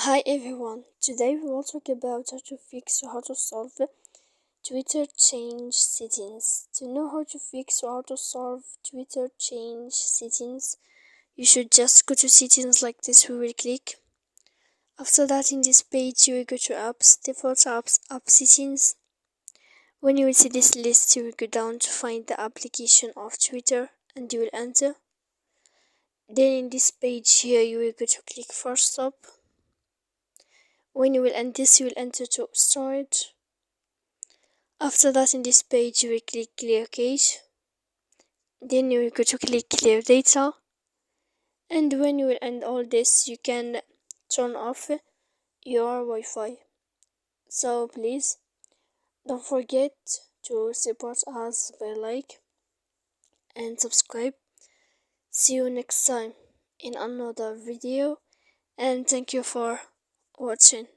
Hi everyone, today we will talk about how to fix or how to solve Twitter change settings. To know how to fix or how to solve Twitter change settings, you should just go to settings like this. We will click. After that, in this page, you will go to apps, default apps, app settings. When you will see this list, you will go down to find the application of Twitter and you will enter. Then in this page here, you will go to click for stop. When you will end this, you will enter to storage. After that, in this page, you will click clear cache. Then you will go to click clear data. And when you will end all this, you can turn off your Wi-Fi. So please don't forget to support us by like and subscribe. See you next time in another video, and thank you for watching.